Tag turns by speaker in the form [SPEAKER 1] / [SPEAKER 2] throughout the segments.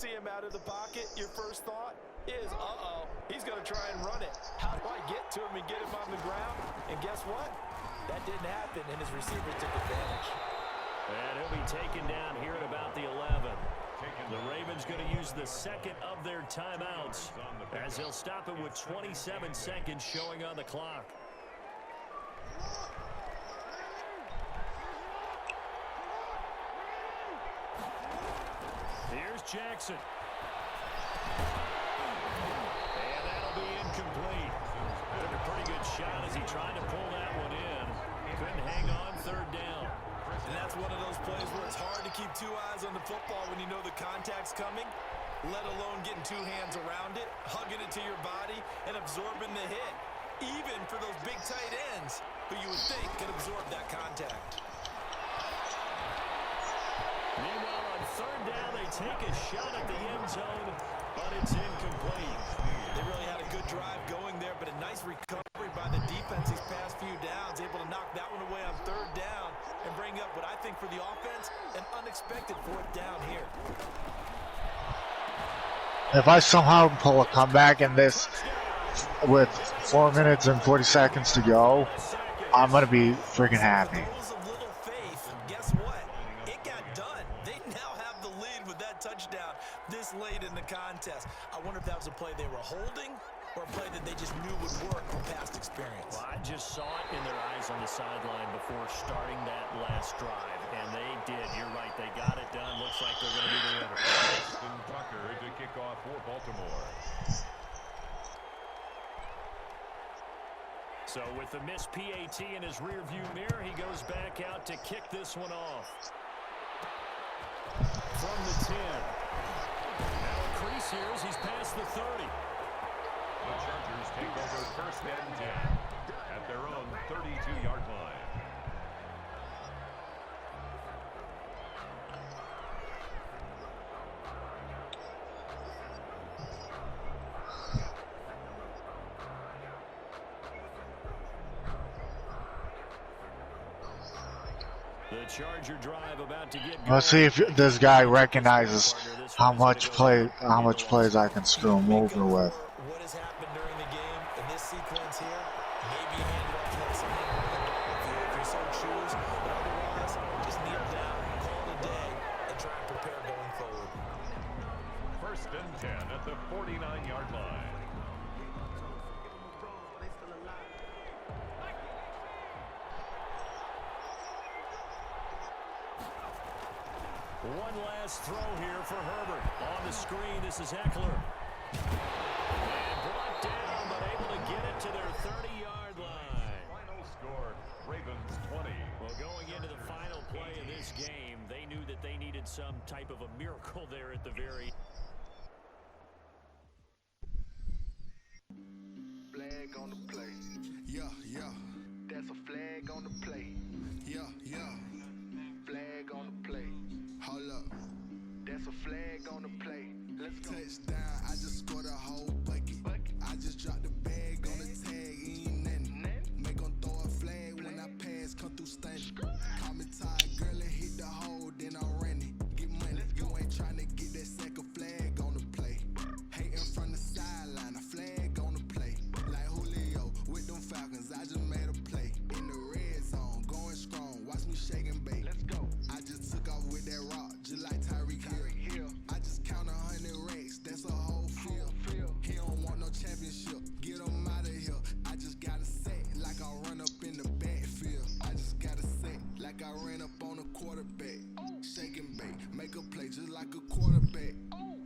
[SPEAKER 1] See him out of the pocket, your first thought is, uh-oh, he's going to try and run it. How do I get to him and get him on the ground? And guess what? That didn't happen, and his receiver took advantage.
[SPEAKER 2] And he'll be taken down here at about the 11. The Ravens going to use the second of their timeouts as they'll stop it with 27 seconds showing on the clock. Here's Jackson. And that'll be incomplete. Took a pretty good shot as he tried to pull that one in. Couldn't hang on third down.
[SPEAKER 1] And that's one of those plays where it's hard to keep two eyes on the football when you know the contact's coming, let alone getting two hands around it, hugging it to your body, and absorbing the hit. Even for those big tight ends who you would think could absorb that contact.
[SPEAKER 2] Meanwhile, on third down, they take a shot at the end zone, but it's incomplete.
[SPEAKER 1] They really had a good drive going there, but a nice recovery by the defense these past few downs, able to knock that one away on third down and bring up what I think for the offense, an unexpected fourth down here.
[SPEAKER 3] If I somehow pull a comeback in this with 4 minutes and 40 seconds to go, I'm going to be freaking happy.
[SPEAKER 1] Guess what? It got done. They now have the lead with that touchdown this late in the contest. I wonder if that was a play they were holding or a play that they just knew would work from past experience.
[SPEAKER 2] Well, I just saw it in their eyes on the sideline before starting that last drive, and they did. You're right. They got it done. Looks like they're going to be the winner.
[SPEAKER 4] Tucker to kick off for Baltimore.
[SPEAKER 2] So with the missed PAT in his rearview mirror, he goes back out to kick this one off. From the 10. Now a crease here as he's past the 30.
[SPEAKER 4] The Chargers take over first and 10 at their own 32-yard line.
[SPEAKER 2] The Charger drive about to get going.
[SPEAKER 3] Let's see if this guy recognizes how much plays I can screw him over with.
[SPEAKER 1] What has happened during the game in this sequence here? Maybe hand it off to someone if you so choose, but otherwise, just kneel down, call it a day, and try and prepare going forward.
[SPEAKER 4] First and 10 at the 49-yard line.
[SPEAKER 2] One last throw here for Herbert. On the screen, this is Eckler. And brought down, but able to get it to their 30-yard line.
[SPEAKER 4] Final score, Ravens 20.
[SPEAKER 2] Well, going into the final play of this game, they knew that they needed some type of a miracle there at the very
[SPEAKER 5] Flag on the play. Yeah, yeah. That's a flag on the play. Yeah, yeah. Flag on the play. Hold up. That's a flag on the play. Let's go. Touchdown. I just scored a whole bucket. I just dropped the bag on the tag. Ain't nothing. Make them throw a flag when I pass. Come through stunning. Call me tired, girl, and hit the hole. Then I'm running. Get money. You ain't trying to get that second flag on the play. Hating from the sideline. A flag on the play. Like Julio with them Falcons. I just made a play. In the red zone. Going strong. Watch me shake and bake. Let's go. I just took off with that rock. Just like Tyreek Hill. I just count 100 racks. That's a whole field. He don't want no championship. Get him out of here. I just got to set like I run up in the backfield. I just got to set like I ran up on a quarterback. Shake and bake. Make a play just like a quarterback.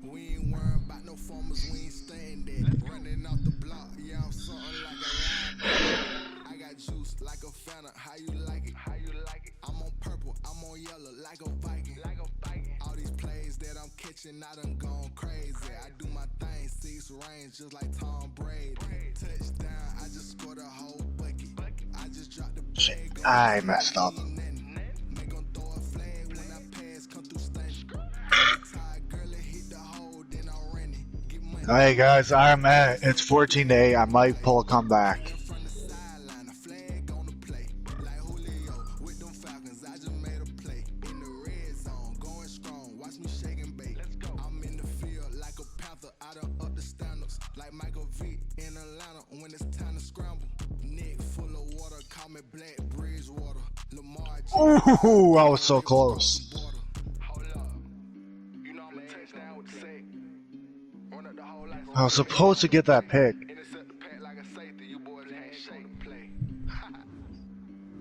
[SPEAKER 5] We ain't worrying about no formers. We ain't staying there. Running off the block. Yeah, I'm something like a linebacker. I got juice like a Fanta. How you like it? How you like it? I'm on purple. I'm on yellow like a Viking. Like a Viking. All these plays that I'm catching, I done gone crazy. I do my thing, 6 range just like Tom Brady. Touchdown. I just scored a whole bucket. I just dropped the bag.
[SPEAKER 3] I messed up.
[SPEAKER 5] Make them throw a flag when I pass. Come through stunning. Tired girl, and hit the hole. Then I'm running. Get money.
[SPEAKER 3] Hey guys, it's 14-8. I might pull a comeback.
[SPEAKER 5] From the sideline, a flag on the play. Like Julio with them Falcons, I just made a play. In the red zone, going strong. Watch me shake and bake. Let's go. I'm in the field. when it's time to scramble. Neck full of water, call me Black Bridgewater. Lamar
[SPEAKER 3] Ooh, I was so close.
[SPEAKER 5] Hold up. You know I'm a touchdown with the sack. Run up the whole life.
[SPEAKER 3] I was supposed to get that pick.
[SPEAKER 5] Intercept the pack like a safety. You boys ain't shake the play.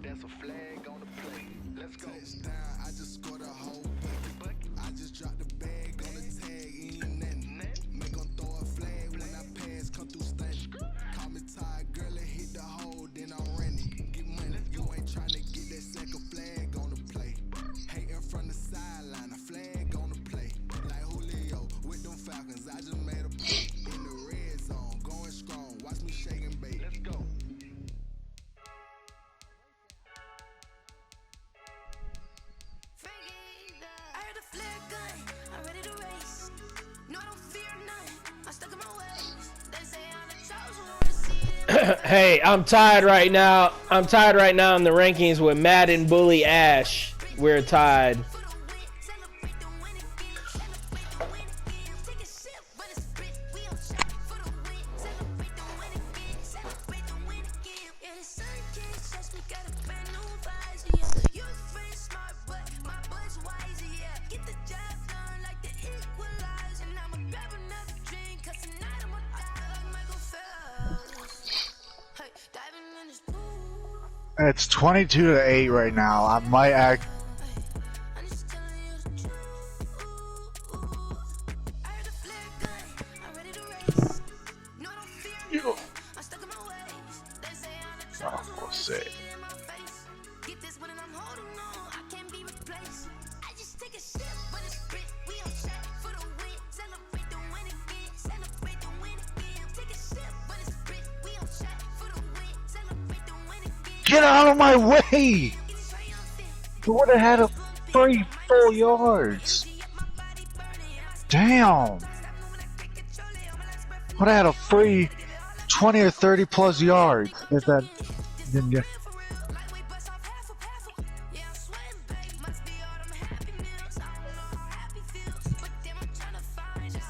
[SPEAKER 5] That's a flag on the play. Let's go. Touchdown, I just scored a whole bucket. I just dropped the bag on the tag. Ain't nothing. Make 'em throw a flag when I pass. Come through stunning. Call me tired, girl, and hit the hole. Then I'm running. Get money. You ain't trying to get that second flag on the play. Hating from the sideline. A flag on the play. Like Julio with them Falcons. I just made a play. In the red zone. Going strong. Watch me shake and bake. Let's go.
[SPEAKER 6] I heard a flare gun, I'm ready to race. No, I don't fear none. I'm stuck in my ways. They say I'm the chosen one.
[SPEAKER 7] Hey, I'm tied right now. I'm tied right now in the rankings with Madden Bully Ash. We're tied.
[SPEAKER 3] It's 22-8 right now. I might act. Oh, sick. Get out of my way! You would have had a free 4 yards. Damn. Would have had a free 20 or 30 plus yards if that didn't get.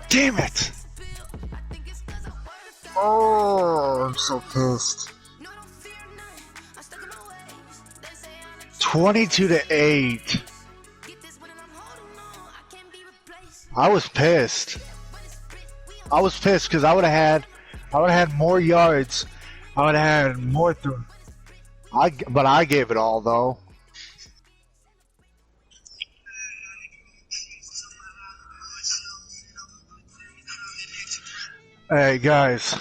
[SPEAKER 3] Damn it! Oh, I'm so pissed. 22-8. I was pissed. I was pissed because I would have had more yards. I would have had more through. But I gave it all though. Hey guys.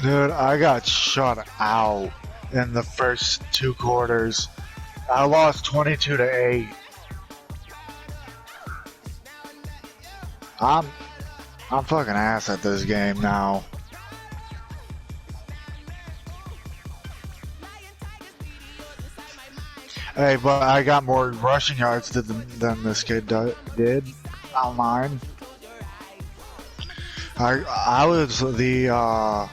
[SPEAKER 3] Dude, I got shut out in the first 2 quarters. I lost 22-8. I'm fucking ass at this game now. Hey, but I got more rushing yards than this kid did online. I was the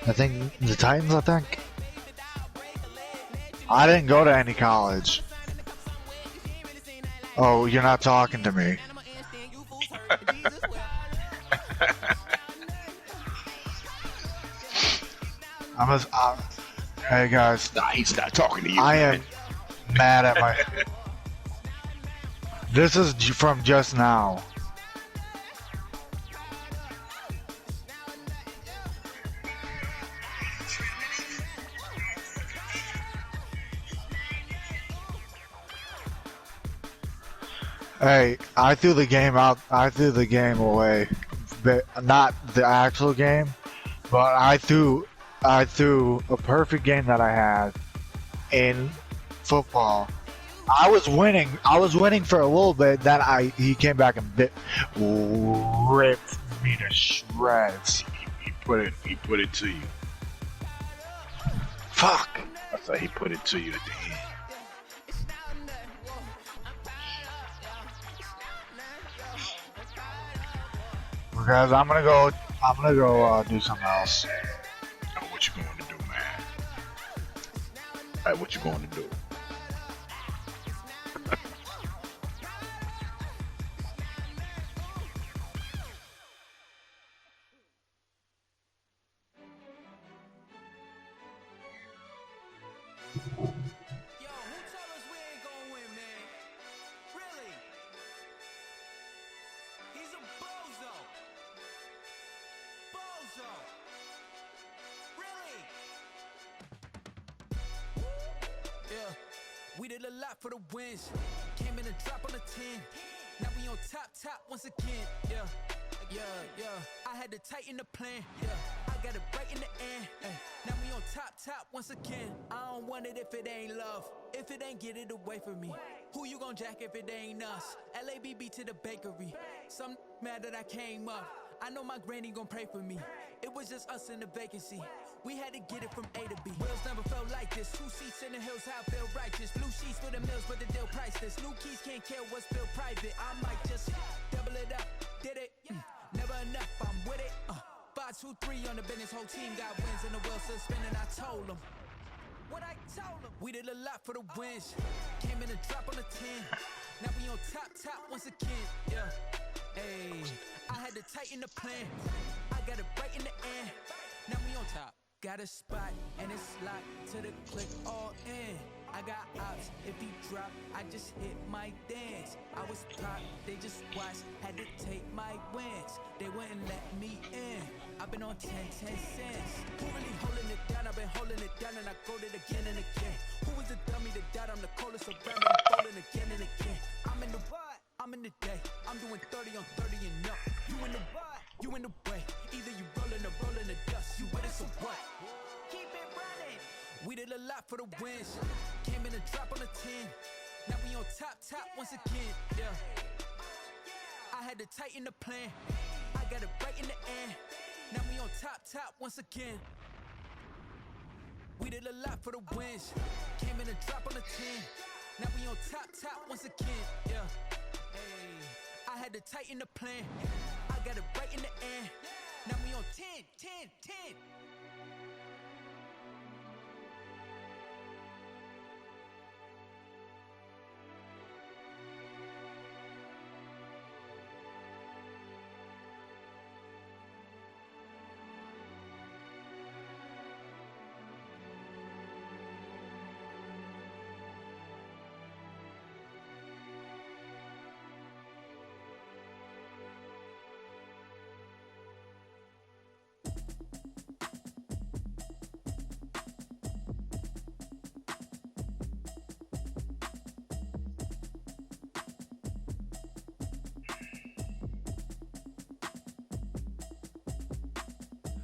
[SPEAKER 3] I think the Titans. I think I didn't go to any college. Oh, you're not talking to me. Hey guys.
[SPEAKER 8] Nah, he's not talking to you.
[SPEAKER 3] I am mad at my. This is from just now. Hey, I threw the game out. I threw the game away, but not the actual game. But I threw a perfect game that I had in football. I was winning. I was winning for a little bit. Then he came back and ripped me to shreds.
[SPEAKER 8] He put it to you.
[SPEAKER 3] Fuck.
[SPEAKER 8] I thought he put it to you at the end.
[SPEAKER 3] Because I'm gonna go do something else.
[SPEAKER 8] Oh, what you going to do, man? Hey, what you going to do?
[SPEAKER 9] Yo, who told us we ain't gonna win, man? Really? He's a bozo. Bozo. Really? Yeah, we did a lot for the wins. Came in a drop on the 10. Now we on top once again. Yeah. I had to tighten the plan. Yeah, I got it right in the end. Now we on top once again. I don't want it if it ain't love. If it ain't, get it away from me. Who you gon' jack if it ain't us? LABB to the bakery. Some mad that I came up. I know my granny gon' pray for me. It was just us in the vacancy. We had to get it from A to B. Wheels never felt like this. 2 seats in the hills, how I feel righteous. Blue sheets for the mills, but the deal priceless. New keys can't care what's built private. I might just double it up. Did it? Never enough, I'm with it. 5, 2, 3 on the business. Whole team got wins and the wheels still spinning. I told them what I told them. We did a lot for the wins. Came in a drop on the 10. Now we on top once again. Yeah. Hey, I had to tighten the plan. I got it right in the end. Now we on top. Got a spot and it's locked to the click all in. I got ops, if he drop, I just hit my dance. I was pop, they just watched, had to take my wins. They wouldn't let me in. I've been on 10 cents. Who really holding it down? I've been holding it down and I go it again and again. Who was the dummy that died? I'm the coldest around and I'm falling again and again. I'm in the what? I'm in the day. I'm doing 30 on 30 and up. You in the what? You in the way. Either you rolling or rolling the dust. You with it, so what? Keep it running. We did a lot for the wins. Came in a drop on the 10. Now we on top once again. Yeah. I had to tighten the plan. I got it right in the end. Now we on top once again. We did a lot for the wins. Came in a drop on the 10. Now we on top once again. Yeah. Hey, I had to tighten the plan. I got it right in the end. Now we on 10.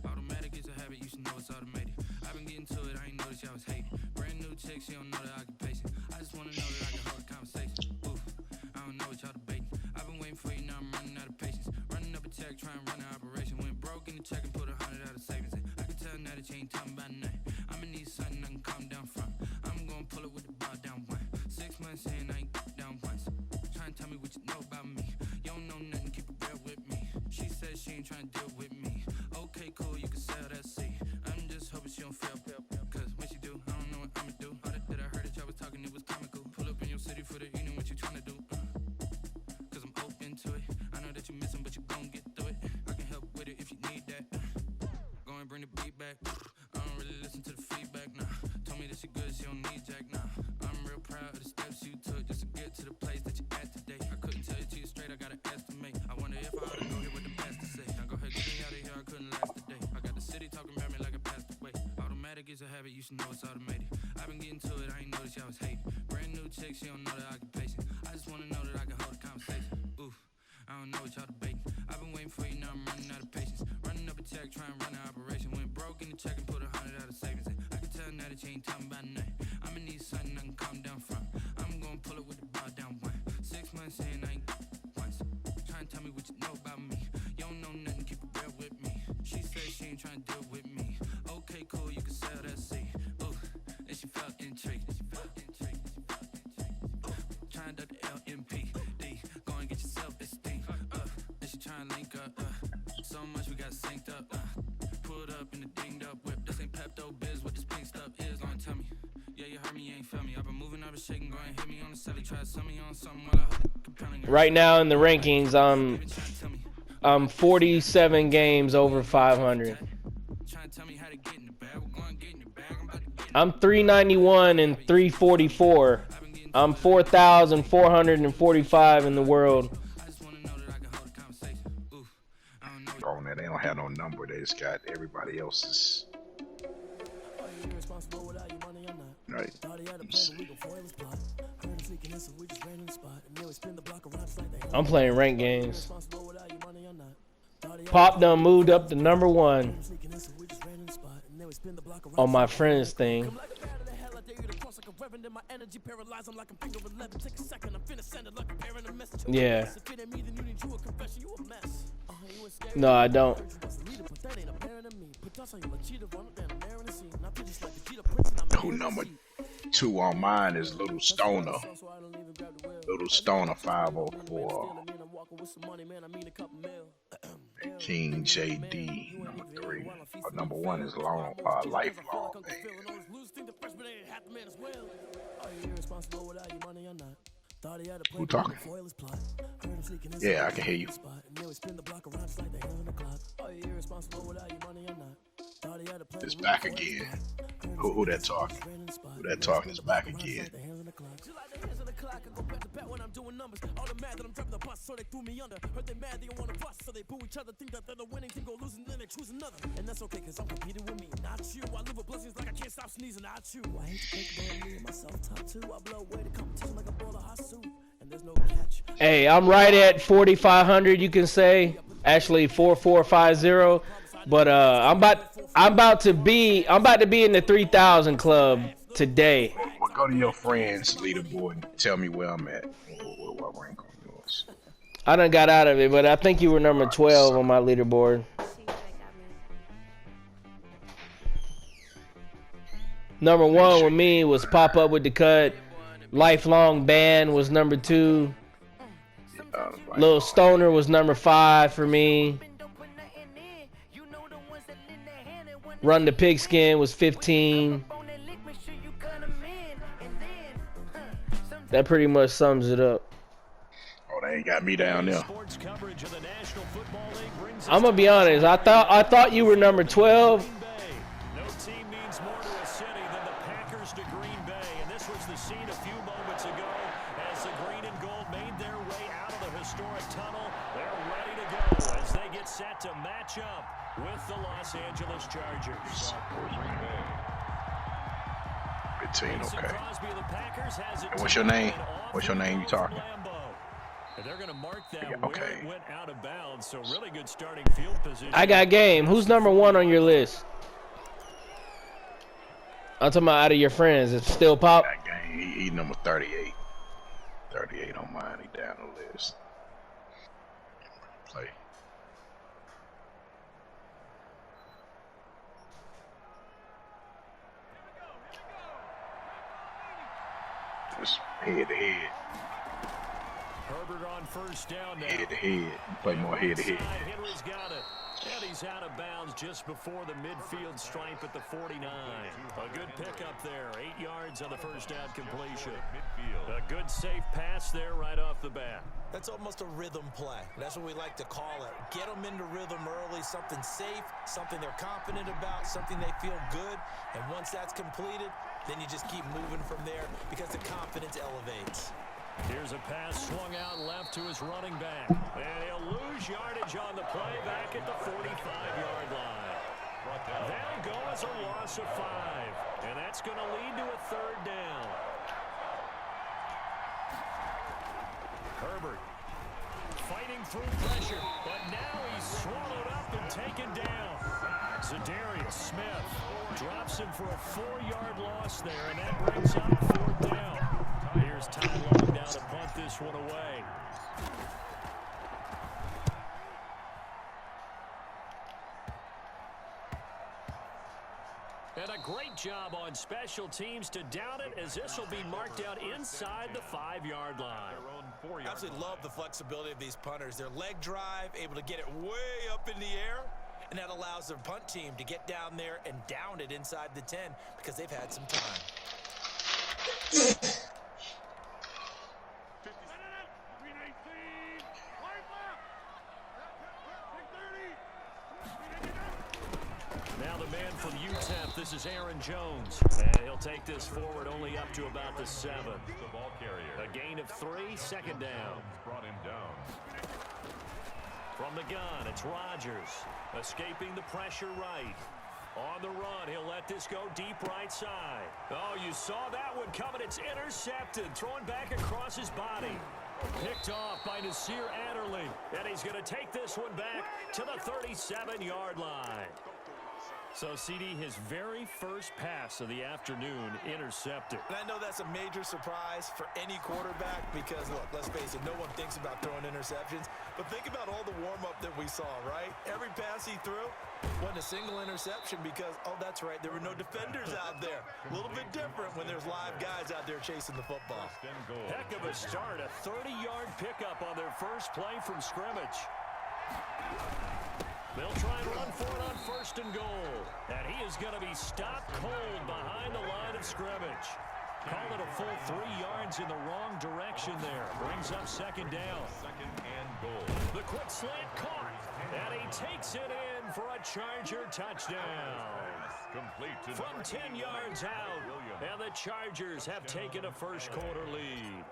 [SPEAKER 9] Automatic is a habit, you should know it's automated. I've been getting to it, I ain't noticed y'all was hating. Brand new chick, she don't know the occupation. I just wanna know that I can hold a conversation. Oof, I don't know what y'all debating. I've been waiting for you, now I'm running out of patience. Running up a check, trying to run an operation. Went broke in the check and put 100 out of savings in. I can tell now that you ain't talking about nothing. I'ma need something I can calm down from. I'm gonna pull it with the bar down one. 6 months in, I ain't down once. Trying to tell me what you know about me. You don't know nothing, keep it real with me. She said she ain't trying to deal with me. Okay, cool, you can sell that seat. I'm just hoping she don't fail. Cause when she do, I don't know what I'ma do. All that I heard that y'all was talking, it was comical. Pull up in your city for the evening, what you tryna do? Cause I'm open to it. I know that you missing, but you gon' get through it. I can help with it if you need that. Go and bring the beat back. I don't really listen to the feedback, nah. Told me that she good, she don't need jack, nah. I'm real proud of the steps you took just to get to the place that you at today. I couldn't tell you to you straight, I gotta estimate. I wonder if I ought to go here with the best to say. Now go ahead, get me out of here, I couldn't last today. I got the city talking about me like I passed away. Automatic is a habit, you should know it's automated. I've been getting to it, I ain't noticed y'all was hating. Brand new chick, she don't know the occupation. I just wanna know that I can hold a conversation. check and put 100 out of savings in. I can tell now that you ain't talking about nothing. I'ma need something I can calm down from. I'm gonna pull it with the bar down one. 6 months in, I ain't once. Trying to tell me what you know about me. You don't know nothing, keep it real with me. She said she ain't trying to deal with me. Okay, cool, you can sell that seat. Ooh, and she felt intrigued. Trying to duck the LMP. D, go and get yourself esteem. And she trying to link up. So much we got synced up. Pulled up in the dinged up whip. This ain't Pepto Biz. What this pink stuff is. Don't tell me. Yeah, you heard me, you ain't feel me. I've been moving, I've been shaking. Go and hit me on the celly. Try to sell me on something while I compelling.
[SPEAKER 7] Right now in the rankings, I'm 47 games over 500. I'm 391 and 344. I'm 4,445 in the world.
[SPEAKER 8] Oh, man, they don't have no number. They just got everybody else's. Right.
[SPEAKER 7] I'm playing ranked games. Pop done moved up to number 1 on my friends thing. Yeah. No, I don't.
[SPEAKER 8] Who number 2 on mine is Little Stoner. Little Stoner 504. And King JD number 3. Number 1 is Lifelong Man. Who talking? Yeah, I can hear you. It's back again. Who that talking? Who that talking is back again.
[SPEAKER 7] Hey, I'm right at 4,500. You can say actually 4,450, but I'm about to be in the 3,000 club today.
[SPEAKER 8] Well, go to your friends' leaderboard and tell me where I'm at. What rank on yours?
[SPEAKER 7] I done got out of it, but I think you were number 12 on my leaderboard. Number 1 with me was Pop Up with the Cut. Lifelong Band was number 2. Little Stoner was number 5 for me. Run the Pigskin was 15. That pretty much sums it up.
[SPEAKER 8] Oh, they ain't got me down there.
[SPEAKER 7] I'm gonna be honest. I thought you were number 12.
[SPEAKER 2] No team means more to a city than the Packers to Green Bay, and this was the scene a few moments ago as the green and gold made their way out of the historic tunnel. They're ready to go as they get set to match up with the Los Angeles Chargers.
[SPEAKER 8] 15, okay. And what's your name? What's your name you talking?
[SPEAKER 2] They're going to mark that
[SPEAKER 8] okay.
[SPEAKER 2] where it went out of bounds, so really good starting field position.
[SPEAKER 7] I got game. Who's number 1 on your list? I'm talking about out of your friends. It's still Pop?
[SPEAKER 8] That game, he number 38. 38 on mine. He down the list. Play. Just head to head.
[SPEAKER 2] Herbert on first down now.
[SPEAKER 8] Head to head. Play more head to head.
[SPEAKER 2] Henry's got it. And he's out of bounds just before the midfield stripe at the 49. A good pickup there. 8 yards on the first down completion. A good safe pass there right off the bat.
[SPEAKER 1] That's almost a rhythm play. That's what we like to call it. Get them into rhythm early, something safe, something they're confident about, something they feel good. And once that's completed, then you just keep moving from there because the confidence elevates.
[SPEAKER 2] Here's a pass swung out left to his running back. And he'll lose yardage on the play back at the 45-yard line. That'll go as a loss of 5. And that's going to lead to a third down. Herbert fighting fighting through pressure, but now he's swallowed up and taken down. Zadarius Smith drops him for a 4-yard loss there, and that brings up 4th down. Here's Ty Long now to punt this one away. And a great job on special teams to down it, as this will be marked out inside the 5-yard line.
[SPEAKER 1] I absolutely love the flexibility of these punters. Their leg drive, able to get it way up in the air, and that allows their punt team to get down there and down it inside the 10 because they've had some time.
[SPEAKER 2] Now the man from UTEP, this is Aaron Jones. And he'll take this forward only up to about the 7.
[SPEAKER 4] The ball carrier.
[SPEAKER 2] A gain of 3, 2nd down.
[SPEAKER 4] Brought him down.
[SPEAKER 2] From the gun, it's Rodgers. Escaping the pressure right. On the run, he'll let this go deep right side. Oh, you saw that one coming. It's intercepted. Thrown back across his body. Picked off by Nasir Adderley. And he's going to take this one back to the 37-yard line. So, CD, his very first pass of the afternoon intercepted.
[SPEAKER 1] And I know that's a major surprise for any quarterback because, look, let's face it, no one thinks about throwing interceptions. But think about all the warm-up that we saw, right? Every pass he threw wasn't a single interception because, oh, that's right, there were no defenders out there. A little bit different when there's live guys out there chasing the football.
[SPEAKER 2] Heck of a start, a 30-yard pickup on their first play from scrimmage. They'll try and run for it on 1st and goal. And he is going to be stopped cold behind the line of scrimmage. Call it a full 3 yards in the wrong direction there. Brings up 2nd down.
[SPEAKER 4] 2nd and goal.
[SPEAKER 2] The quick slant caught. And he takes it in for a Charger touchdown.
[SPEAKER 4] Complete to
[SPEAKER 2] From 10 yards out. And the Chargers have taken a first-quarter lead.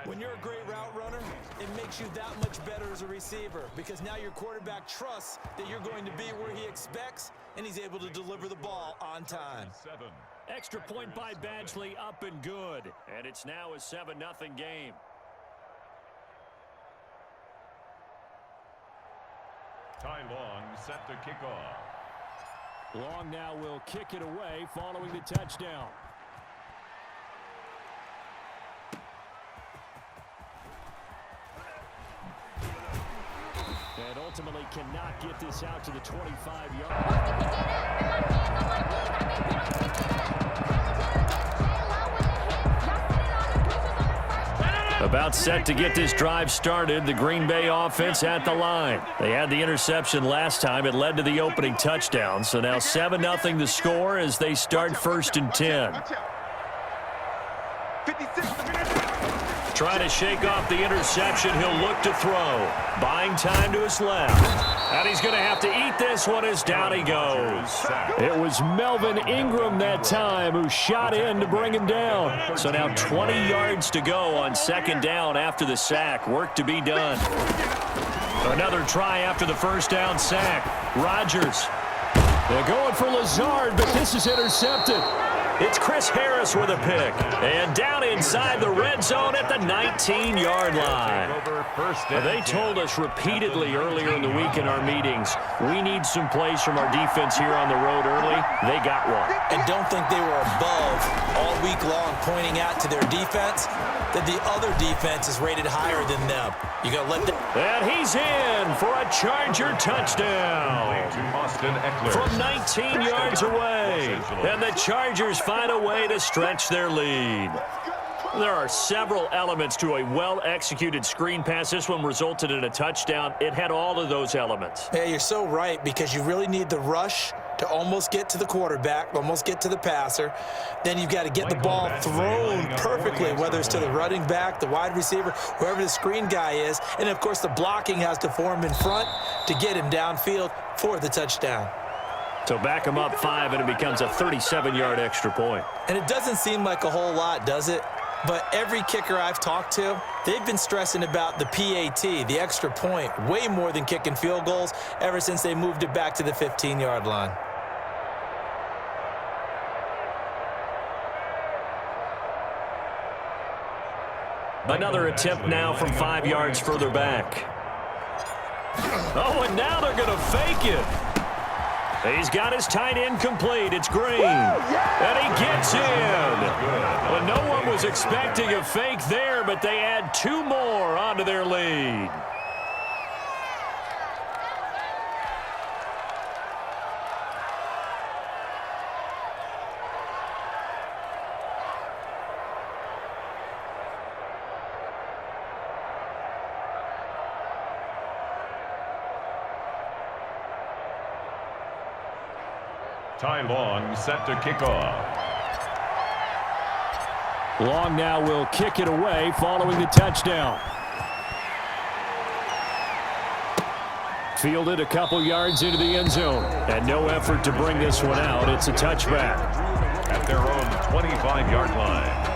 [SPEAKER 1] When you're a great route runner, it makes you that much better as a receiver because now your quarterback trusts that you're going to be where he expects, and he's able to deliver the ball on time.
[SPEAKER 2] Extra point by Badgley, up and good. And it's now a 7-0 game.
[SPEAKER 4] Ty Long set to kick off.
[SPEAKER 2] Long now will kick it away following the touchdown. And ultimately cannot get this out to the 25-yard. About set to get this drive started, the Green Bay offense at the line. They had the interception last time. It led to the opening touchdown. So now 7-0 the score as they start 1st and 10. Trying to shake off the interception. He'll look to throw. Buying time to his left. And he's going to have to eat this one as down he goes. It was Melvin Ingram that time who shot in to bring him down. So now 20 yards to go on 2nd down after the sack. Work to be done. Another try after the 1st down sack. Rodgers. They're going for Lazard, but this is intercepted. It's Chris Harris with a pick. And down inside the red zone at the 19-yard line. They told us repeatedly earlier in the week in our meetings, we need some plays from our defense here on the road early. They got one.
[SPEAKER 1] And don't think they were above all week long pointing out to their defense that the other defense is rated higher than them. You got to let them.
[SPEAKER 2] And he's in for a Charger touchdown. From 19 yards away. And the Chargers find a way to stretch their lead. There are several elements to a well-executed screen pass. This one resulted in a touchdown. It had all of those elements.
[SPEAKER 1] Yeah, you're so right because you really need the rush to almost get to the quarterback, almost get to the passer. Then you've got to get the ball thrown perfectly, whether it's to the running back, the wide receiver, whoever the screen guy is. And, of course, the blocking has to form in front to get him downfield for the touchdown.
[SPEAKER 2] So back him up 5, and it becomes a 37-yard extra point.
[SPEAKER 1] And it doesn't seem like a whole lot, does it? But every kicker I've talked to, they've been stressing about the PAT, the extra point, way more than kicking field goals ever since they moved it back to the 15-yard line.
[SPEAKER 2] Another attempt now from 5 yards further back. Oh, and now they're going to fake it. He's got his tight end complete. It's Green. And he gets in. Well, no one was expecting a fake there, but they add 2 more onto their lead.
[SPEAKER 4] Ty Long set to kick off.
[SPEAKER 2] Long now will kick it away following the touchdown. Fielded a couple yards into the end zone. And no effort to bring this one out. It's a touchback.
[SPEAKER 4] At their own 25-yard line.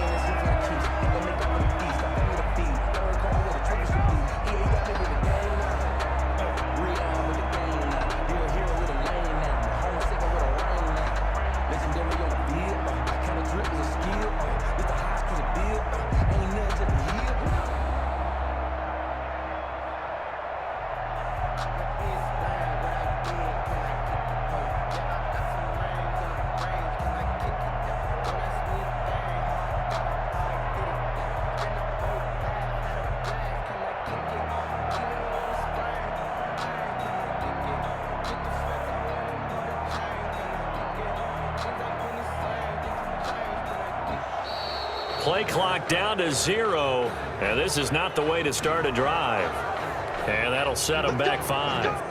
[SPEAKER 2] Play clock down to 0, and this is not the way to start a drive. And that'll set them back 5.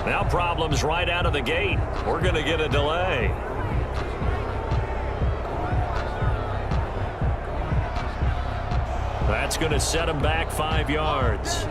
[SPEAKER 2] Now problems right out of the gate. We're going to get a delay. That's going to set him back 5 yards.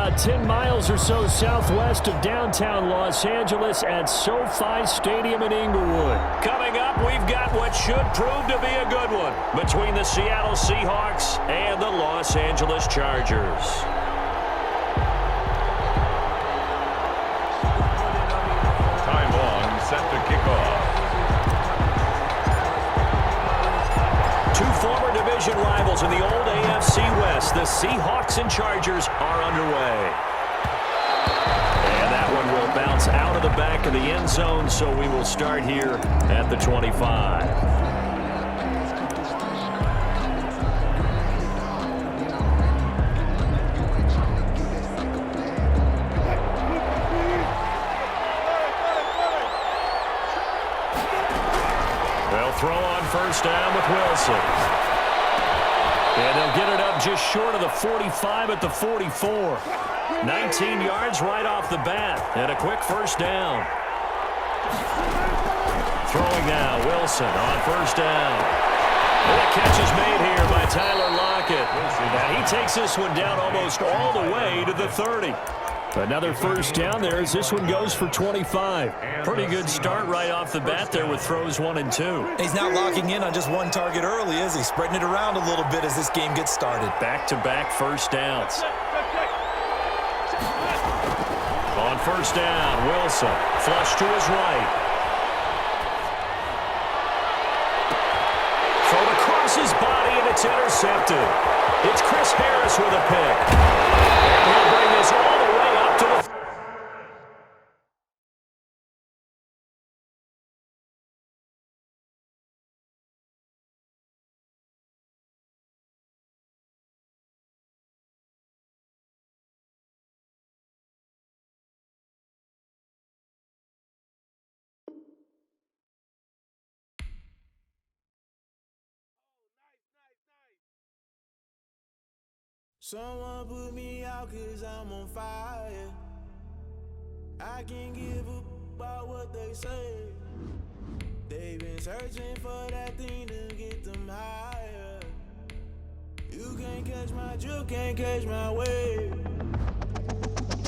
[SPEAKER 2] about 10 miles or so southwest of downtown Los Angeles at SoFi Stadium in Inglewood. Coming up, we've got what should prove to be a good one between the Seattle Seahawks and the Los Angeles Chargers.
[SPEAKER 4] Time on, set to kick off.
[SPEAKER 2] Two former division rivals in the old AFC West, the Seahawks and Chargers, are underway. And that one will bounce out of the back of the end zone, so we will start here at the 25. Throw on first down with Wilson. And they'll get it up just short of the 45 at the 44. 19 yards right off the bat. And a quick first down. Throwing now, Wilson on first down. And the catch is made here by Tyler Lockett. And he takes this one down almost all the way to the 30. Another first down there as this one goes for 25. Pretty good start right off the bat there with throws 1 and 2.
[SPEAKER 1] He's not locking in on just one target early, is he? Spreading it around a little bit as this game gets started.
[SPEAKER 2] Back-to-back first downs. On first down, Wilson. Flush to his right. Thrown across his body, and it's intercepted. It's Chris Harris with a pick. And he'll bring this all the way up to the...
[SPEAKER 10] Someone put me out 'cause I'm on fire. I can't give a about what they say. They've been searching for that thing to get them higher. You can't catch my drift, can't catch my wave.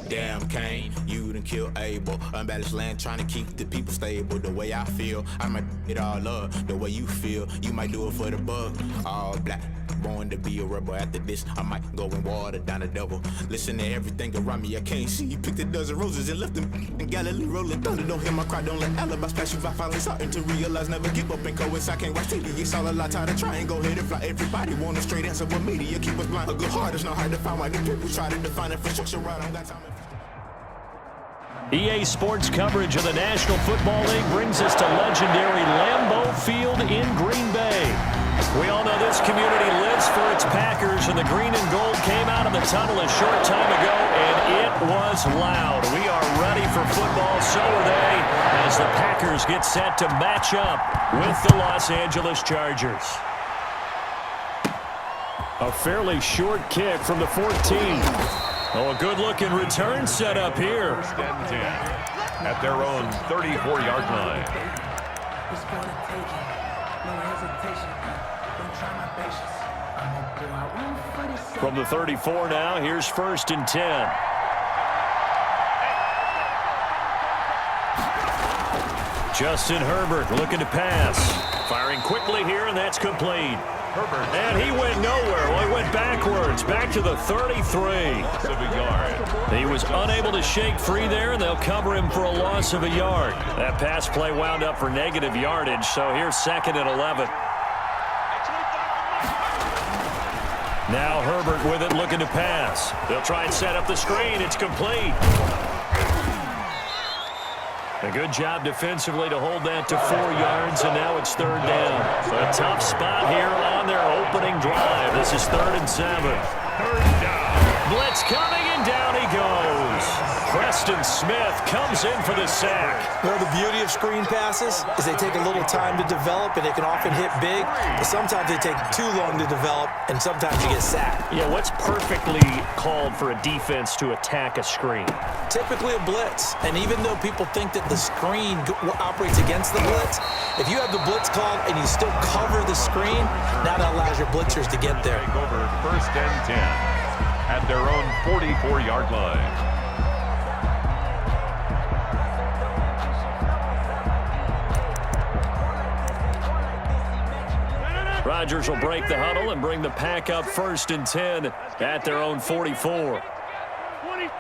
[SPEAKER 10] Damn, Kane, you done killed Abel. Unbalanced land, trying to keep the people stable. The way I feel, I might it all up. The way you feel, you might do it for the buck. All black, born to be a rebel. After this, I might go and water down the devil. Listen to everything around me, I can't see. Picked a dozen roses and left them in Galilee rolling thunder. Don't hear my cry, don't let alibis pass you. I finally starting to realize, never give up and coexist. I can't watch TV, it's all a lot. Tired of trying, go ahead and fly. Everybody want a straight answer, but media keep us blind. A good heart is not hard to find. Why the people try to define infrastructure right? I don't got time.
[SPEAKER 2] EA Sports coverage of the National Football League brings us to legendary Lambeau Field in Green Bay. We all know this community lives for its Packers, and the green and gold came out of the tunnel a short time ago, and it was loud. We are ready for football, so are they, as the Packers get set to match up with the Los Angeles Chargers. A fairly short kick from the 14. Oh, a good-looking return set up here.
[SPEAKER 4] First and 10 at their own 34-yard line.
[SPEAKER 10] It's gonna take it. No hesitation. Don't try my patience. I'm gonna go out one foot.
[SPEAKER 2] From the 34 now, here's first and 10. Justin Herbert looking to pass. Firing quickly here, and that's complete.
[SPEAKER 4] Herbert.
[SPEAKER 2] And he went nowhere. Well, he went backwards, back to the 33.
[SPEAKER 4] Loss of a yard.
[SPEAKER 2] He was unable to shake free there, and they'll cover him for a loss of a yard. That pass play wound up for negative yardage, so here's second and 11. Now Herbert with it, looking to pass. They'll try and set up the screen. It's complete. A good job defensively to hold that to 4 yards, and now it's third down. A tough spot here on their opening drive. This is 3rd and 7.
[SPEAKER 4] Third down.
[SPEAKER 2] Blitz coming, and down he goes. Preston Smith comes in for the sack.
[SPEAKER 1] Well, the beauty of screen passes is they take a little time to develop, and they can often hit big, but sometimes they take too long to develop, and sometimes you get sacked.
[SPEAKER 2] Yeah, what's perfectly called for a defense to attack a screen?
[SPEAKER 1] Typically a blitz, and even though people think that the screen operates against the blitz, if you have the blitz called and you still cover the screen, now that allows your blitzers to get there.
[SPEAKER 4] Take over first and 10 at their own 44-yard line.
[SPEAKER 2] Rodgers will break the huddle and bring the Pack up 1st and 10 at their own 44.
[SPEAKER 10] 26.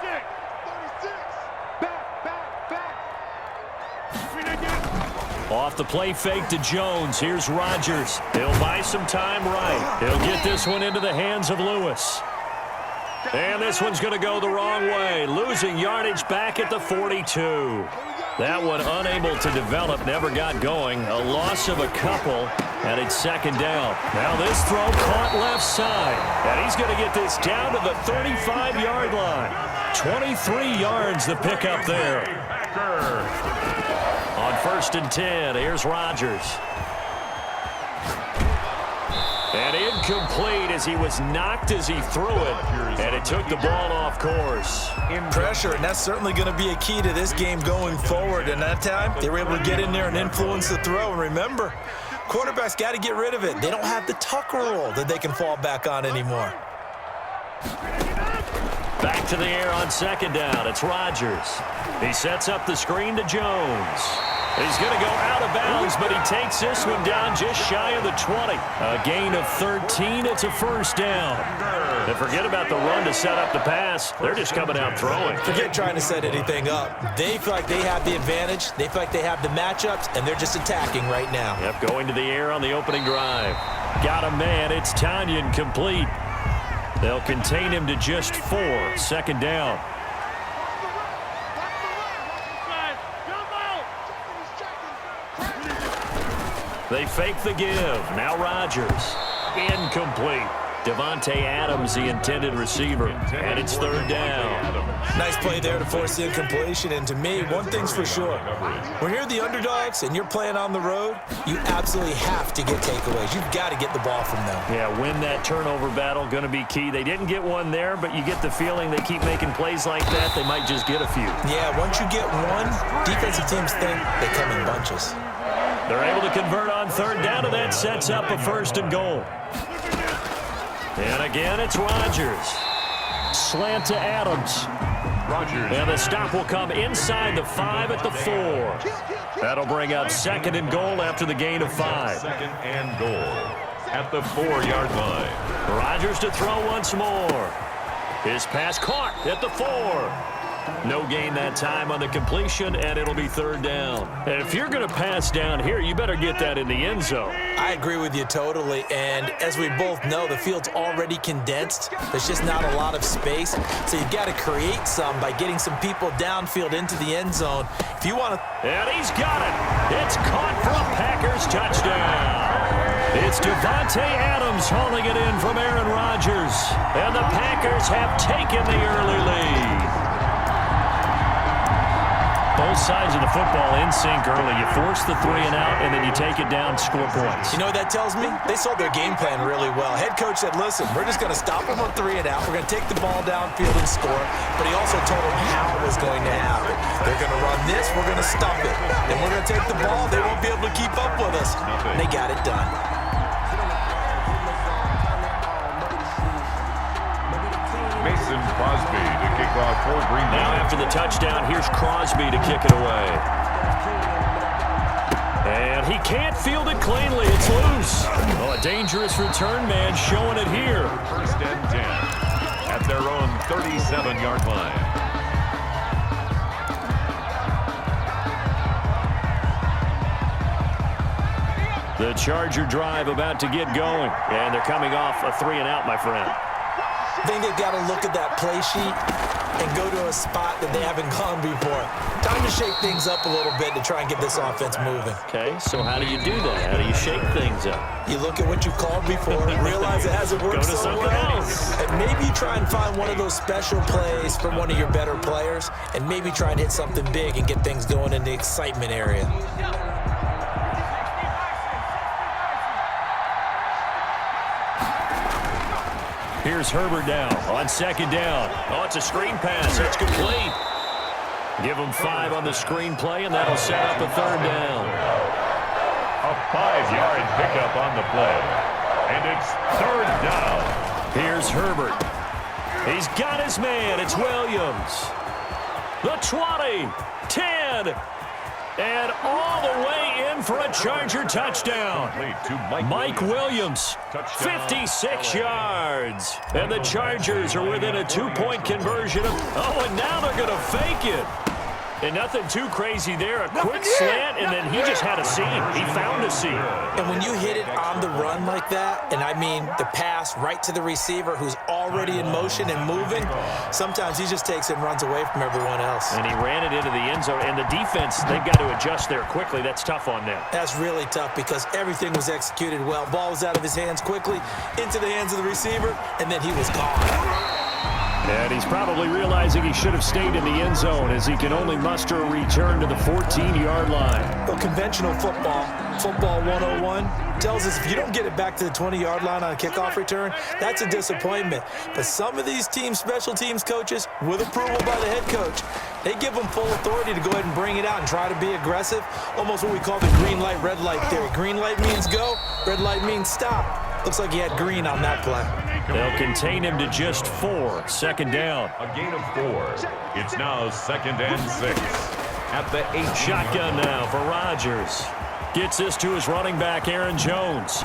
[SPEAKER 2] Off the play fake to Jones. Here's Rodgers. He'll buy some time right. He'll get this one into the hands of Lewis. And this one's going to go the wrong way. Losing yardage back at the 42. That one unable to develop, never got going. A loss of a couple, and it's 2nd down. Now this throw caught left side, and he's going to get this down to the 35-yard line. 23 yards the pickup there. On 1st and 10, here's Rodgers. And incomplete as he was knocked as he threw it, and it took the ball off course.
[SPEAKER 1] Pressure, and that's certainly going to be a key to this game going forward. And that time, they were able to get in there and influence the throw. And remember, quarterbacks got to get rid of it. They don't have the tuck rule that they can fall back on anymore.
[SPEAKER 2] Back to the air on 2nd down. It's Rodgers. He sets up the screen to Jones. He's going to go out of bounds, but he takes this one down just shy of the 20. A gain of 13. It's a 1st down. And forget about the run to set up the pass. They're just coming out throwing.
[SPEAKER 1] Forget trying to set anything up. They feel like they have the advantage. They feel like they have the matchups, and they're just attacking right now.
[SPEAKER 2] Yep, going to the air on the opening drive. Got a man. It's Tanyan complete. They'll contain him to just 4. 2nd down. They fake the give. Now Rodgers. Incomplete. Devontae Adams, the intended receiver. And it's 3rd down.
[SPEAKER 1] Nice play there to force the incompletion. And to me, one thing's for sure. When you're the underdogs and you're playing on the road, you absolutely have to get takeaways. You've got to get the ball from them.
[SPEAKER 2] Yeah, win that turnover battle, going to be key. They didn't get one there, but you get the feeling they keep making plays like that, they might just get a few.
[SPEAKER 1] Yeah, once you get one, defensive teams think they come in bunches.
[SPEAKER 2] They're able to convert on 3rd down, and that sets up a 1st and goal. And again, it's Rodgers. Slant to Adams.
[SPEAKER 4] Rodgers.
[SPEAKER 2] And the stop will come inside the 5 at the 4. That'll bring up 2nd and goal after the gain of 5.
[SPEAKER 4] 2nd and goal at the 4-yard line.
[SPEAKER 2] Rodgers to throw once more. His pass caught at the 4. No gain that time on the completion, and it'll be 3rd down. And if you're going to pass down here, you better get that in the end zone.
[SPEAKER 1] I agree with you totally, and as we both know, the field's already condensed. There's just not a lot of space, so you've got to create some by getting some people downfield into the end zone. If you want to...
[SPEAKER 2] And he's got it. It's caught for a Packers touchdown. It's Devontae Adams hauling it in from Aaron Rodgers, and the Packers have taken the early lead. Both sides of the football in sync early. You force the 3 and out, and then you take it down, score points.
[SPEAKER 1] You know what that tells me? They sold their game plan really well. Head coach said, listen, we're just going to stop them on 3 and out. We're going to take the ball downfield and score. But he also told them how it was going to happen. They're going to run this. We're going to stop it. Then we're going to take the ball. They won't be able to keep up with us. And they got it done.
[SPEAKER 4] Mason Crosby to kick off for Green Bay.
[SPEAKER 2] Now after the touchdown, here's Crosby to kick it away. And he can't field it cleanly. It's loose. Oh, a dangerous return man showing it here.
[SPEAKER 4] 1st and 10 at their own 37-yard line.
[SPEAKER 2] The Charger drive about to get going. And they're coming off a 3 and out, my friend.
[SPEAKER 1] I think they've got to look at that play sheet and go to a spot that they haven't gone before. Time to shake things up a little bit to try and get this offense moving.
[SPEAKER 2] Okay, so how do you do that? How do you shake things up?
[SPEAKER 1] You look at what you called before, realize it hasn't worked
[SPEAKER 2] Go to
[SPEAKER 1] so
[SPEAKER 2] something
[SPEAKER 1] well,
[SPEAKER 2] else.
[SPEAKER 1] and maybe try and find one of those special plays from one of your better players, and maybe try and hit something big and get things going in the excitement area.
[SPEAKER 2] Here's Herbert down on 2nd down. Oh, it's a screen pass. It's complete. Give him 5 on the screen play, and that'll set up a 3rd down.
[SPEAKER 4] A 5-yard pickup on the play. And it's 3rd down.
[SPEAKER 2] Here's Herbert. He's got his man. It's Williams. The 20, 10, and all the way in for a Charger touchdown. Mike Williams, 56 yards. And the Chargers are within a 2-point conversion. Oh, and now they're going to fake it. And nothing too crazy there. A quick slant, and then he just had a seam. He found a seam.
[SPEAKER 11] And when you hit it on the run like that, and I mean the pass right to the receiver who's already in motion and moving, sometimes he just takes it and runs away from everyone else.
[SPEAKER 2] And he ran it into the end zone. And the defense, they've got to adjust there quickly. That's tough on them.
[SPEAKER 11] That's really tough because everything was executed well. Ball was out of his hands quickly, into the hands of the receiver, and then he was gone.
[SPEAKER 2] And he's probably realizing he should have stayed in the end zone as he can only muster a return to the 14-yard line.
[SPEAKER 11] Well, conventional football 101, tells us if you don't get it back to the 20-yard line on a kickoff return, that's a disappointment. But some of these teams, special teams coaches, with approval by the head coach, they give them full authority to go ahead and bring it out and try to be aggressive, almost what we call the green light, red light theory. Green light means go, red light means stop. Looks like he had green on that play.
[SPEAKER 2] They'll contain him to just 4. Second down.
[SPEAKER 4] A gain of 4. It's now 2nd and 6. At the 8.
[SPEAKER 2] Shotgun now for Rodgers. Gets this to his running back, Aaron Jones.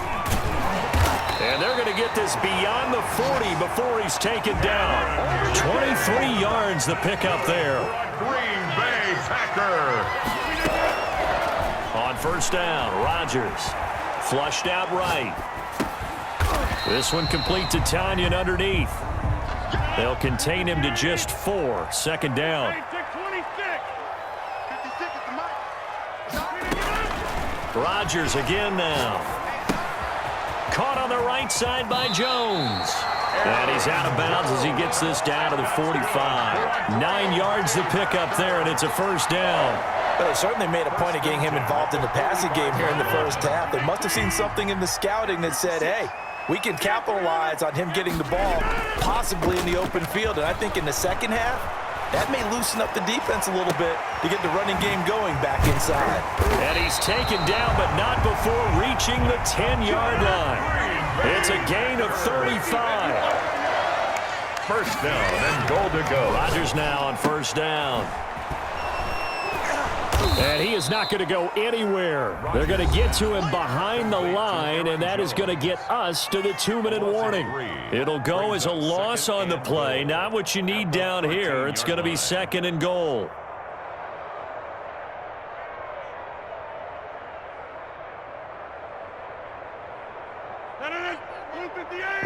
[SPEAKER 2] And they're going to get this beyond the 40 before he's taken down. 23 yards the pickup there.
[SPEAKER 4] Green Bay Packer.
[SPEAKER 2] On first down, Rodgers. Flushed out right. This one complete to Tanyan underneath. They'll contain him to just 4. Second down. Rodgers again now. Caught on the right side by Jones. And he's out of bounds as he gets this down to the 45. 9 yards to pick up there, and it's a first down.
[SPEAKER 11] But they certainly made a point of getting him involved in the passing game here in the first half. They must have seen something in the scouting that said, hey, we can capitalize on him getting the ball possibly in the open field. And I think in the second half, that may loosen up the defense a little bit to get the running game going back inside.
[SPEAKER 2] And he's taken down, but not before reaching the 10-yard line. It's a gain of 35.
[SPEAKER 4] First down and goal to go.
[SPEAKER 2] Rodgers now on first down. And he is not going to go anywhere. They're going to get to him behind the line, and that is going to get us to the 2-minute warning. It'll go as a loss on the play. Not what you need down here. It's going to be 2nd and goal.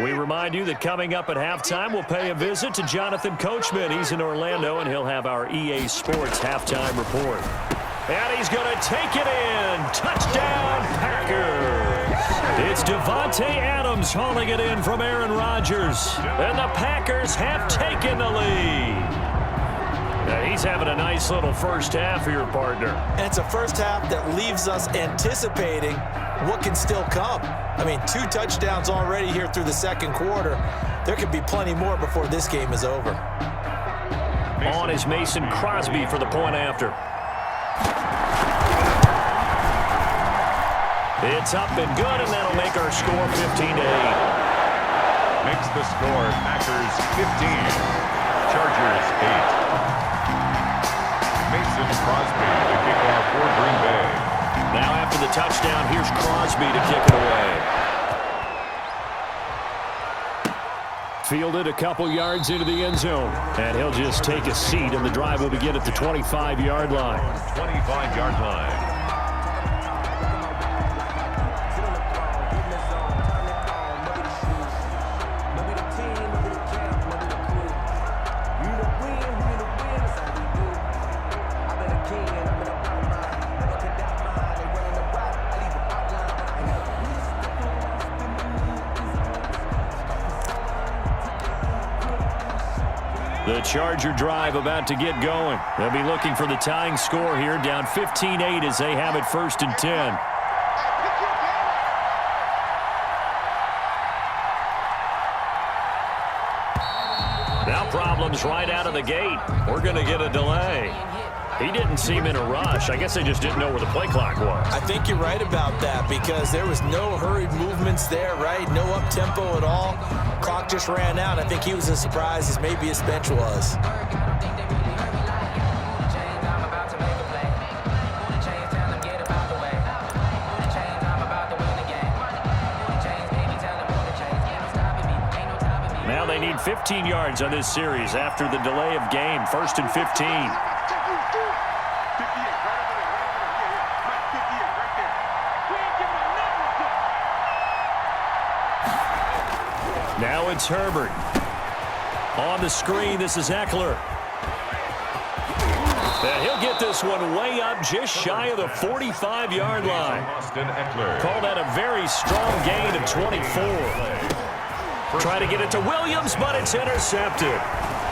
[SPEAKER 2] We remind you that coming up at halftime, we'll pay a visit to Jonathan Coachman. He's in Orlando, and he'll have our EA Sports halftime report. And he's going to take it in. Touchdown, Packers. It's Devontae Adams hauling it in from Aaron Rodgers. And the Packers have taken the lead. Now he's having a nice little first half for your partner.
[SPEAKER 11] And it's a first half that leaves us anticipating what can still come. I mean, 2 touchdowns already here through the second quarter. There could be plenty more before this game is over.
[SPEAKER 2] On is Mason Crosby for the point after. It's up and good, and that'll make our score 15-8.
[SPEAKER 4] Makes the score Packers 15, Chargers 8. Mason Crosby, the kickoff for Green Bay.
[SPEAKER 2] Now after the touchdown, here's Crosby to kick it away. Fielded a couple yards into the end zone, and he'll just take a seat, and the drive will begin at the 25-yard line.
[SPEAKER 4] 25-yard line.
[SPEAKER 2] The Charger drive about to get going. They'll be looking for the tying score here, down 15-8 as they have it 1st and 10. Now problems right out of the gate. We're going to get a delay. He didn't seem in a rush. I guess they just didn't know where the play clock was.
[SPEAKER 11] I think you're right about that because there was no hurried movements there, right? No up-tempo at all. Clock just ran out. I think he was as surprised as maybe his bench was.
[SPEAKER 2] Now they need 15 yards on this series after the delay of game. 1st and 15. Now it's Herbert. On the screen, this is Eckler. And he'll get this one way up just shy of the 45-yard line. Call that a very strong gain of 24. Try to get it to Williams, but it's intercepted.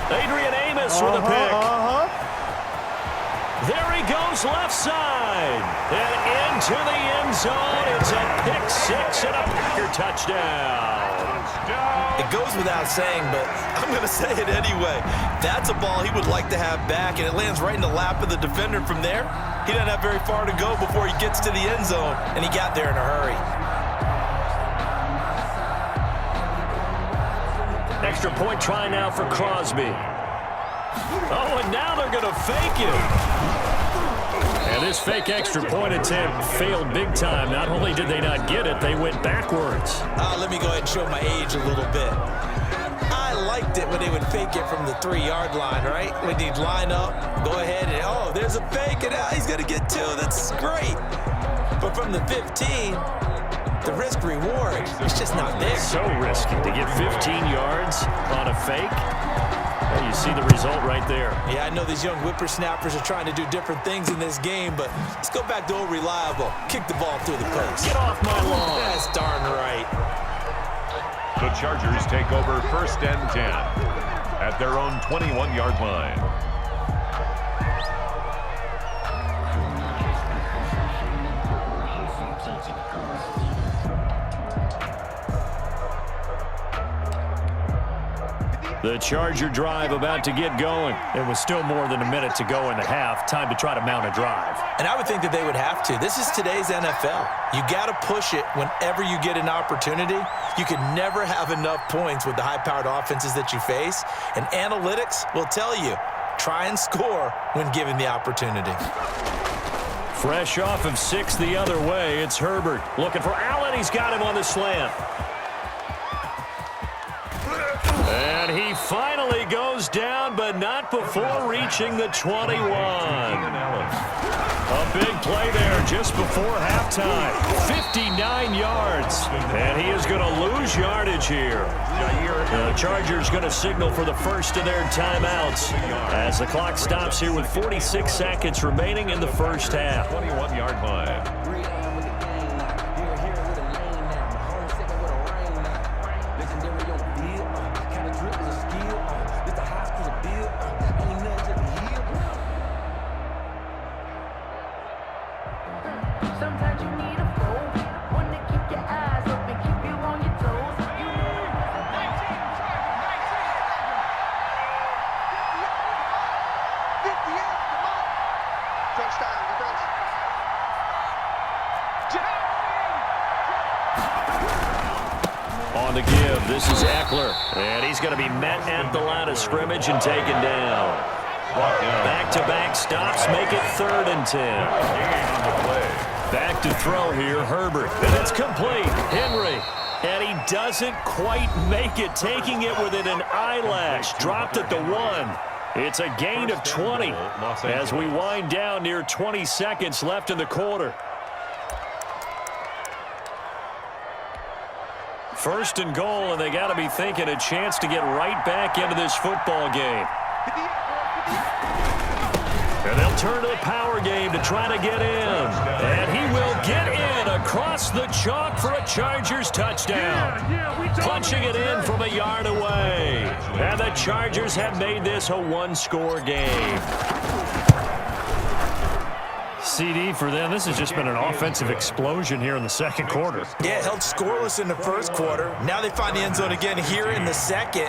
[SPEAKER 2] Adrian Amos with a pick. There he goes left side. And into the end zone. It's a pick six and a Packer touchdown.
[SPEAKER 11] It goes without saying, but I'm going to say it anyway. That's a ball he would like to have back, and it lands right in the lap of the defender from there. He doesn't have very far to go before he gets to the end zone, and he got there in a hurry.
[SPEAKER 2] Extra point try now for Crosby. Oh, and now they're going to fake it. And this fake extra point attempt failed big time. Not only did they not get it, they went backwards.
[SPEAKER 11] Let me go ahead and show my age a little bit. I liked it when they would fake it from the 3-yard line, right? When they'd line up, go ahead and, oh, there's a fake, and he's going to get 2. That's great. But from the 15, the risk reward is just not there.
[SPEAKER 2] So risky to get 15 yards on a fake. Well, you see the result right there.
[SPEAKER 11] Yeah, I know these young whippersnappers are trying to do different things in this game, but let's go back to old reliable. Kick the ball through the post.
[SPEAKER 2] Get off my lawn.
[SPEAKER 11] That's darn right.
[SPEAKER 4] The Chargers take over 1st and 10 at their own 21-yard line.
[SPEAKER 2] The Charger drive about to get going. It was still more than a minute to go in the half. Time to try to mount a drive.
[SPEAKER 11] And I would think that they would have to. This is today's NFL. You got to push it whenever you get an opportunity. You can never have enough points with the high-powered offenses that you face. And analytics will tell you, try and score when given the opportunity.
[SPEAKER 2] Fresh off of 6 the other way, it's Herbert. Looking for Allen. He's got him on the slant. And he finally goes down, but not before reaching the 21. A big play there just before halftime. 59 yards. And he is going to lose yardage here. The Chargers going to signal for the first of their timeouts as the clock stops here with 46 seconds remaining in the first half.
[SPEAKER 4] 21-yard line.
[SPEAKER 2] On the give, this is Eckler. And he's going to be met at the line of scrimmage and taken down. Back-to-back stops make it 3rd and 10. Back to throw here, Herbert. And it's complete. Henry. And he doesn't quite make it, taking it within an eyelash. Dropped at the 1. It's a gain of 20 as we wind down near 20 seconds left in the quarter. 1st and goal, and they got to be thinking a chance to get right back into this football game. And they'll turn to the power game to try to get in. And he will get in across the chalk for a Chargers touchdown. Punching it in from a yard away. And the Chargers have made this a 1-score game. CD for them. This has just been an offensive explosion here in the second quarter.
[SPEAKER 11] Yeah, held scoreless in the first quarter. Now they find the end zone again here in the second.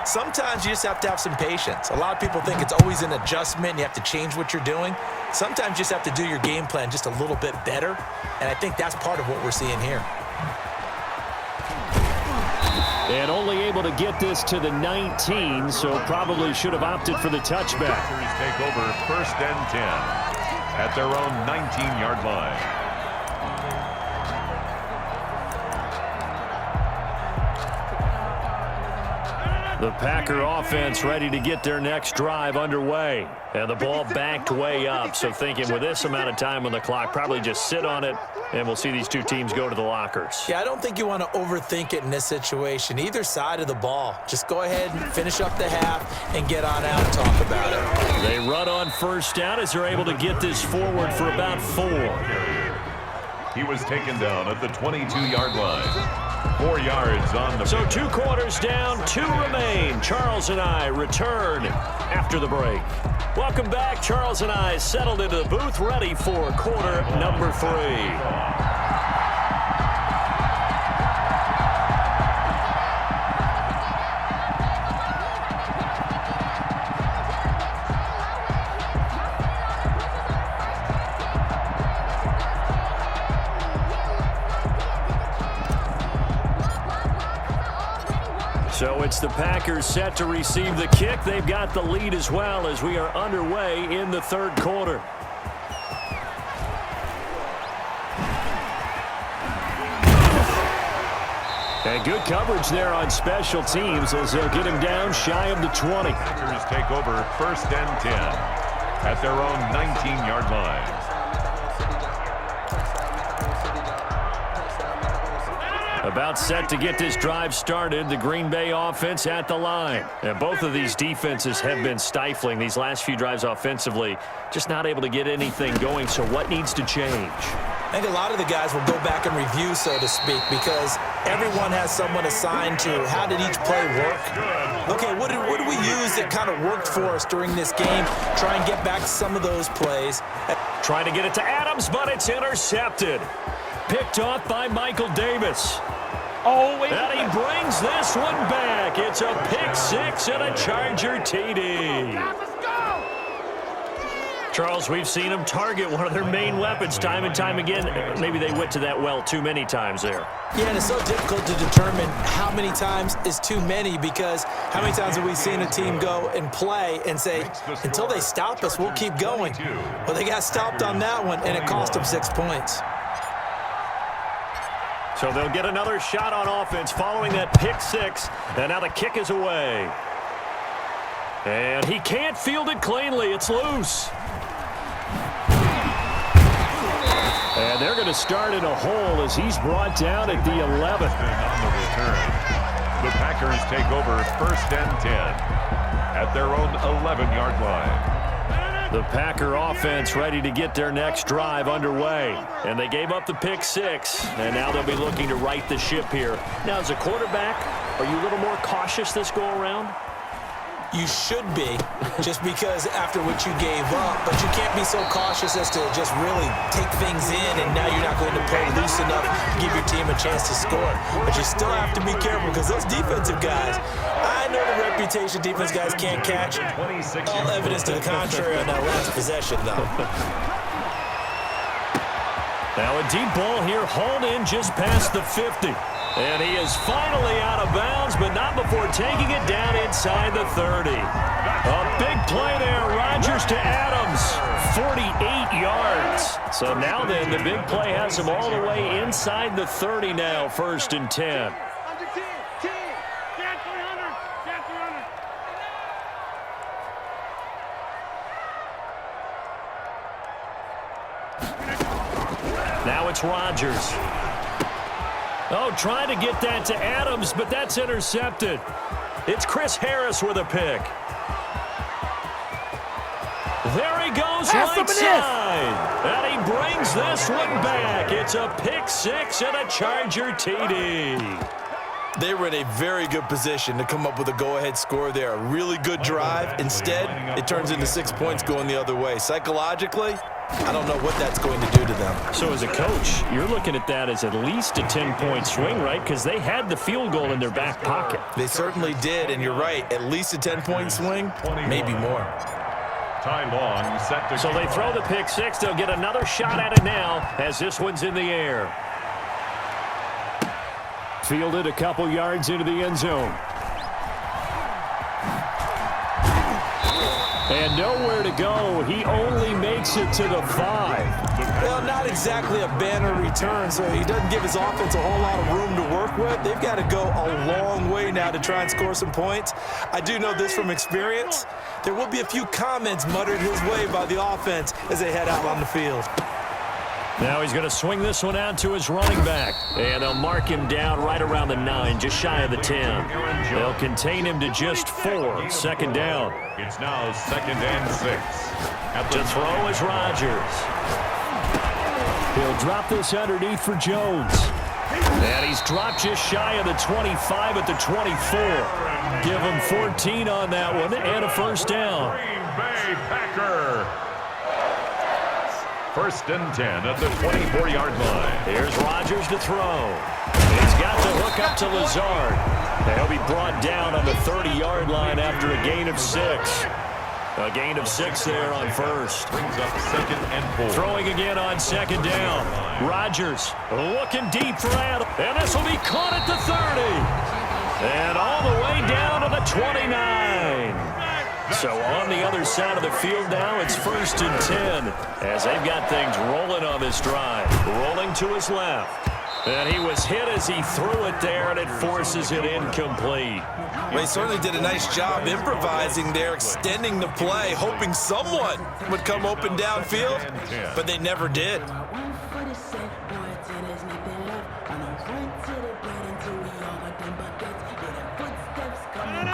[SPEAKER 11] Sometimes you just have to have some patience. A lot of people think it's always an adjustment and you have to change what you're doing. Sometimes you just have to do your game plan just a little bit better, and I think that's part of what we're seeing here.
[SPEAKER 2] And only able to get this to the 19, so probably should have opted for the touchback.
[SPEAKER 4] Packers take over 1st and 10 at their own 19-yard line.
[SPEAKER 2] The Packer offense ready to get their next drive underway. And the ball backed way up, so thinking with this amount of time on the clock, probably just sit on it, and we'll see these two teams go to the lockers.
[SPEAKER 11] Yeah, I don't think you want to overthink it in this situation. Either side of the ball. Just go ahead and finish up the half and get on out and talk about it.
[SPEAKER 2] They run on first down as they're able to get this forward for about 4.
[SPEAKER 4] He was taken down at the 22-yard line. 4 yards on the...
[SPEAKER 2] So 2 quarters down, 2 remain. Charles and I return after the break. Welcome back. Charles and I settled into the booth, ready for quarter number 3. So it's the Packers set to receive the kick. They've got the lead as well as we are underway in the third quarter. And good coverage there on special teams as they'll get him down shy of the 20.
[SPEAKER 4] Packers take over 1st and 10 at their own 19-yard line.
[SPEAKER 2] About set to get this drive started, the Green Bay offense at the line. And both of these defenses have been stifling these last few drives offensively, just not able to get anything going. So what needs to change?
[SPEAKER 11] I think a lot of the guys will go back and review, so to speak, because everyone has someone assigned to how did each play work. Okay, what did we use that kind of worked for us during this game? Try and get back some of those plays.
[SPEAKER 2] Trying to get it to Adams, but it's intercepted. Picked off by Michael Davis.
[SPEAKER 7] Oh, wait.
[SPEAKER 2] And he brings this one back. It's a pick 6 and a Charger TD. Charles, we've seen them target one of their main weapons time and time again. Maybe they went to that well too many times there.
[SPEAKER 11] Yeah, and it's so difficult to determine how many times is too many, because how many times have we seen a team go and play and say, until they stop us, we'll keep going. Well, they got stopped on that one, and it cost them 6 points.
[SPEAKER 2] So they'll get another shot on offense following that pick 6. And now the kick is away. And he can't field it cleanly. It's loose. And they're going to start in a hole as he's brought down at the 11th.
[SPEAKER 4] On the return, the Packers take over 1st and 10 at their own 11-yard line.
[SPEAKER 2] The Packer offense ready to get their next drive underway. And they gave up the pick 6, and now they'll be looking to right the ship here. Now, as a quarterback, are you a little more cautious this go-around?
[SPEAKER 11] You should be, just because after what you gave up, but you can't be so cautious as to just really take things in, and now you're not going to play loose enough to give your team a chance to score. But you still have to be careful, because those defensive guys, I know the reputation defense guys can't catch. All evidence to the contrary on that last possession, though.
[SPEAKER 2] Now a deep ball here, hauled in just past the 50. And he is finally out of bounds, but not before taking it down inside the 30. A big play there, Rodgers to Adams, 48 yards. So now then, the big play has him all the way inside the 30 now, 1st and 10. Now it's Rodgers. Oh, trying to get that to Adams, but that's intercepted. It's Chris Harris with a pick. There he goes, right side. And he brings this one back. It's a pick 6 and a Charger TD.
[SPEAKER 11] They were in a very good position to come up with a go-ahead score there. A really good drive. Instead, it turns into 6 points going the other way. Psychologically, I don't know what that's going to do to them.
[SPEAKER 2] So as a coach, you're looking at that as at least a 10-point swing, right? Because they had the field goal in their back pocket.
[SPEAKER 11] They certainly did, and you're right. At least a 10-point swing, maybe more.
[SPEAKER 4] Ty Long set to
[SPEAKER 2] So they throw the pick six. They'll get another shot at it now as this one's in the air. Fielded a couple yards into the end zone. And nowhere to go. He only makes it to the 5.
[SPEAKER 11] Well, not exactly a banner return, so he doesn't give his offense a whole lot of room to work with. They've got to go a long way now to try and score some points. I do know this from experience. There will be a few comments muttered his way by the offense as they head out on the field.
[SPEAKER 2] Now he's going to swing this one out to his running back. And they'll mark him down right around the 9, just shy of the 10. They'll contain him to just 4. Second down.
[SPEAKER 4] It's now 2nd and 6.
[SPEAKER 2] To throw is Rodgers. He'll drop this underneath for Jones. And he's dropped just shy of the 25 at the 24. Give him 14 on that one and a first down.
[SPEAKER 4] Green Bay Packer. 1st and 10 at the 24-yard line.
[SPEAKER 2] Here's Rodgers to throw. He's got the hook up to Lazard. And he'll be brought down on the 30-yard line after a gain of 6. A gain of 6 there on first.
[SPEAKER 4] Brings up 2nd and 4.
[SPEAKER 2] Throwing again on 2nd down. Rodgers looking deep for Adam. And this will be caught at the 30. And all the way down to the 29. So on the other side of the field now, it's 1st and 10 as they've got things rolling on this drive. Rolling to his left. And he was hit as he threw it there, and it forces it incomplete.
[SPEAKER 11] Well, he certainly did a nice job improvising there, extending the play, hoping someone would come open downfield, but they never did.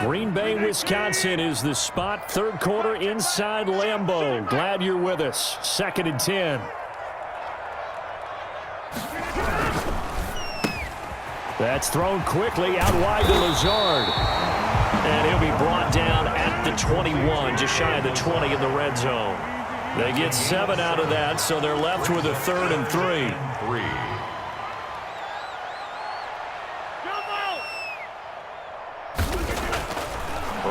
[SPEAKER 2] Green Bay, Wisconsin is the spot. 3rd quarter inside Lambeau. Glad you're with us. 2nd and 10. That's thrown quickly out wide to Lazard. And he'll be brought down at the 21, just shy of the 20 in the red zone. They get 7 out of that, so they're left with a 3rd and 3.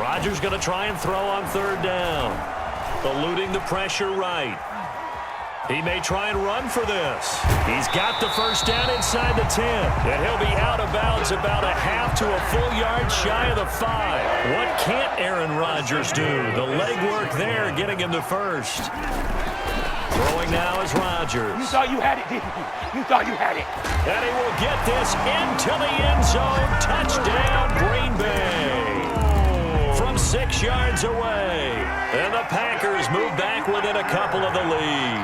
[SPEAKER 2] Rodgers going to try and throw on 3rd down. Eluding the pressure right. He may try and run for this. He's got the first down inside the 10. And he'll be out of bounds about a half to a full yard shy of the 5. What can't Aaron Rodgers do? The legwork there getting him the first. Throwing now is Rodgers.
[SPEAKER 12] You thought you had it, didn't you? You thought you had it.
[SPEAKER 2] And he will get this into the end zone. Touchdown, Green Bay. From 6 yards away. And the Packers move back within a couple of the lead.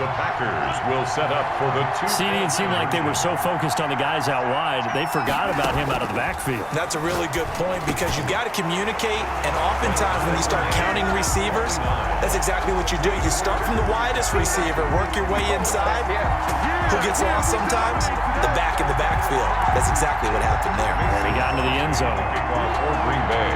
[SPEAKER 4] The Packers will set up for the 2.
[SPEAKER 2] CD, it seemed like they were so focused on the guys out wide, they forgot about him out of the backfield.
[SPEAKER 11] That's a really good point because you got to communicate, and oftentimes when you start counting receivers, that's exactly what you do. You start from the widest receiver, work your way inside. Who gets lost sometimes? The back in the backfield. That's exactly what happened there.
[SPEAKER 2] And he got into the end zone.
[SPEAKER 4] For Green Bay.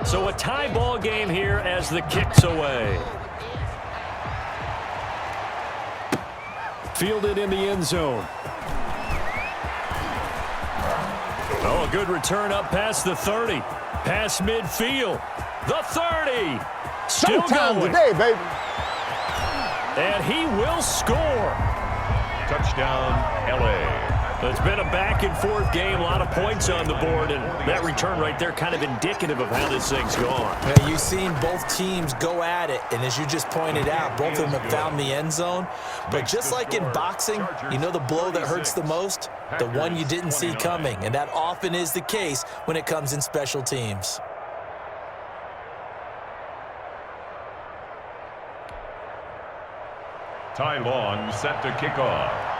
[SPEAKER 2] So a tie ball game here as the kick's away. Fielded in the end zone. Oh, a good return up past the 30. Past midfield. The 30. Still
[SPEAKER 12] Showtime
[SPEAKER 2] going.
[SPEAKER 12] today, baby.
[SPEAKER 2] And he will score.
[SPEAKER 4] Touchdown, L.A.
[SPEAKER 2] It's been a back-and-forth game, a lot of points on the board, and that return right there kind of indicative of how this thing's gone.
[SPEAKER 11] Now, you've seen both teams go at it, and as you just pointed out, both of them have found the end zone. But just like in boxing, you know the blow that hurts the most? The one you didn't see coming, and that often is the case when it comes in special teams.
[SPEAKER 4] Ty Long set to kick off.